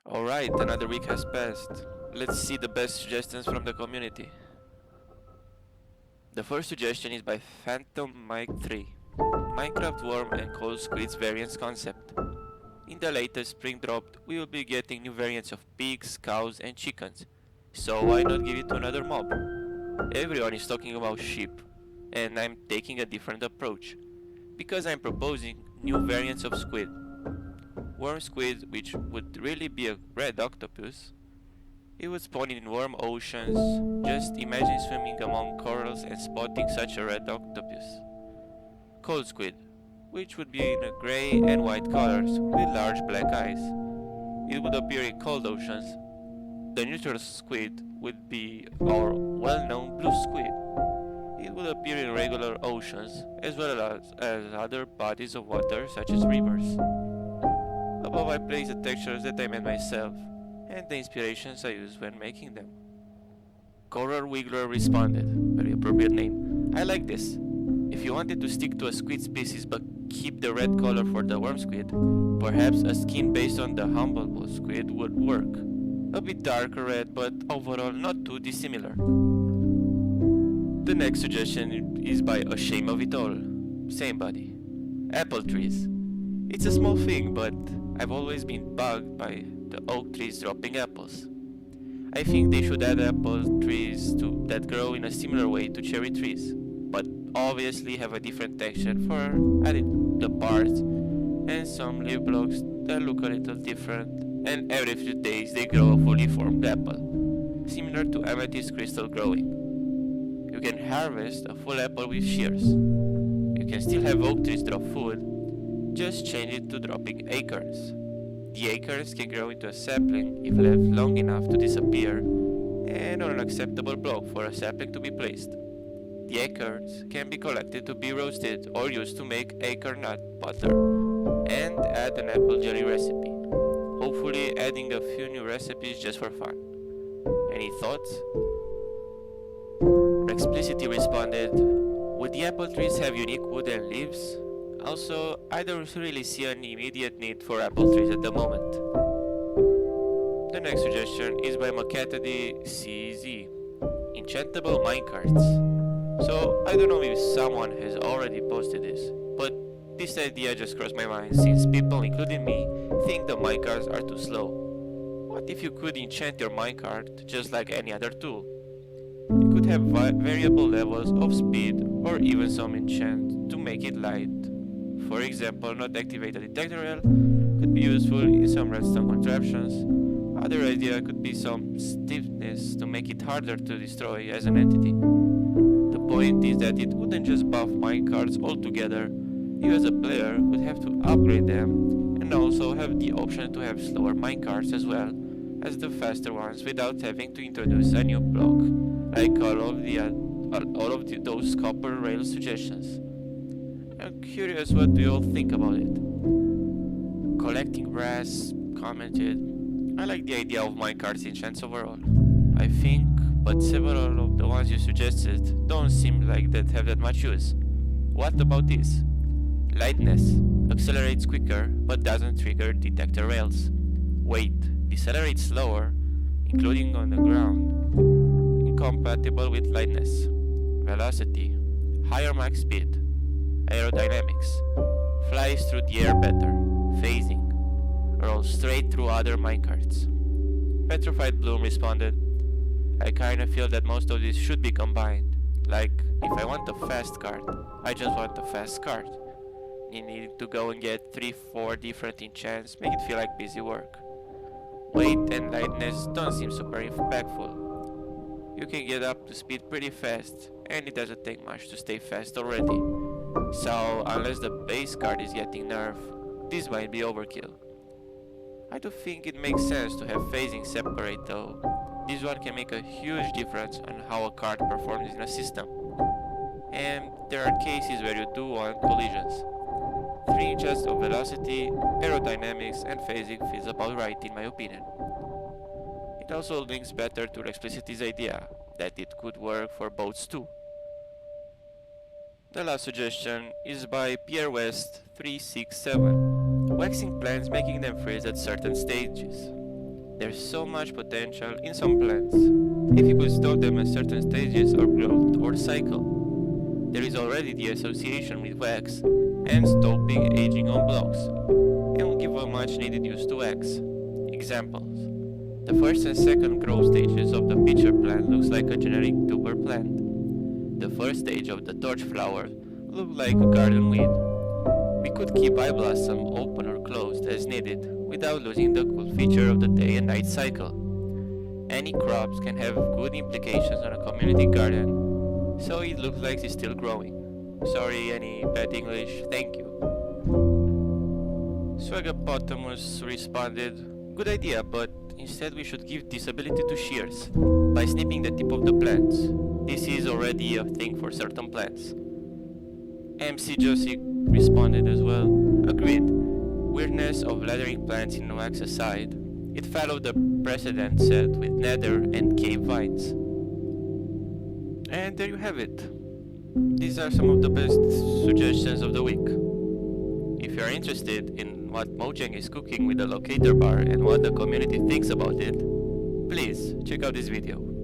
Alright, another week has passed. Let's see the best suggestions from the community. The first suggestion is by Phantom Mike 3. Minecraft Worm and Cold Squid's variants concept. In the latest spring drop, we will be getting new variants of pigs, cows and chickens. So why not give it to another mob? Everyone is talking about sheep, and I'm taking a different approach. Because I'm proposing new variants of squid. Worm squid, which would really be a red octopus. It would spawn in warm oceans. Just imagine swimming among corals and spotting such a red octopus. Cold squid, which would be in a grey and white colors with large black eyes. It would appear in cold oceans. The neutral squid would be our well-known blue squid. It would appear in regular oceans as well as other bodies of water such as rivers. Above I place the textures that I made myself and the inspirations I used when making them. Coral Wiggler responded, very appropriate name. I like this. If you wanted to stick to a squid species but keep the red color for the worm squid, perhaps a skin based on the humble squid would work. A bit darker red, but overall not too dissimilar. The next suggestion is by A Shame of It All. Same body. Apple trees. It's a small thing, but I've always been bugged by the oak trees dropping apples. I think they should add apple trees that grow in a similar way to cherry trees, but obviously have a different texture for adding the parts and some leaf blocks that look a little different, and every few days they grow a fully formed apple, similar to amethyst crystal growing. You can harvest a full apple with shears. You can still have oak trees drop food, just change it to dropping acorns. The acorns can grow into a sapling if left long enough to disappear and on an acceptable block for a sapling to be placed. The acorns can be collected to be roasted or used to make acorn nut butter and add an apple jelly recipe. Hopefully adding a few new recipes just for fun. Any thoughts? Rexplicity responded, would the apple trees have unique wood and leaves? Also, I don't really see an immediate need for apple trees at the moment. The next suggestion is by Macatody CZ. Enchantable minecarts. So, I don't know if someone has already posted this, but this idea just crossed my mind since people, including me, think the minecarts are too slow. What if you could enchant your minecart just like any other tool? You could have variable levels of speed or even some enchant to make it light. For example, not activate a detector rail could be useful in some redstone contraptions. Other idea could be some stiffness to make it harder to destroy as an entity. The point is that it wouldn't just buff minecarts altogether. You as a player would have to upgrade them and also have the option to have slower minecarts as well as the faster ones without having to introduce a new block, like all of those copper rail suggestions. I'm curious, what do you all think about it? Collecting brass commented, I like the idea of minecarts enchants overall. I think, but several of the ones you suggested don't seem like that have that much use. What about this? Lightness accelerates quicker but doesn't trigger detector rails. Weight decelerates slower, including on the ground. Incompatible with lightness. Velocity, higher max speed. Aerodynamics, flies through the air better. Phasing, rolls straight through other minecarts. Petrified Bloom responded, I kinda feel that most of these should be combined. Like, if I want a fast cart, I just want a fast cart. You need to go and get 3-4 different enchants, make it feel like busy work. Weight and lightness don't seem super impactful. You can get up to speed pretty fast, and it doesn't take much to stay fast already. So, unless the base card is getting nerfed, this might be overkill. I do think it makes sense to have phasing separate though. This one can make a huge difference on how a card performs in a system. And there are cases where you do want collisions. 3 inches of velocity, aerodynamics and phasing feels about right in my opinion. It also links better to Explicity's idea that it could work for boats too. The last suggestion is by Pierre West 367. Waxing plants making them freeze at certain stages. There's so much potential in some plants, if you could stop them at certain stages of growth or cycle. There is already the association with wax and stopping aging on blocks, and will give a much needed use to wax. Examples. The first and second growth stages of the pitcher plant looks like a generic tuber plant. The first stage of the torch flower looked like a garden weed. We could keep eye blossom open or closed as needed without losing the cool feature of the day and night cycle. Any crops can have good implications on a community garden, so it looks like it's still growing. Sorry, any bad English, thank you. Swagapotamus responded, good idea, but instead we should give this ability to shears by snipping the tip of the plants. This is already a thing for certain plants. MC Josie responded as well, agreed. Weirdness of lathering plants in wax aside, it followed the precedent set with nether and cave vines. And there you have it. These are some of the best suggestions of the week. If you are interested in what Mojang is cooking with the locator bar and what the community thinks about it, please check out this video.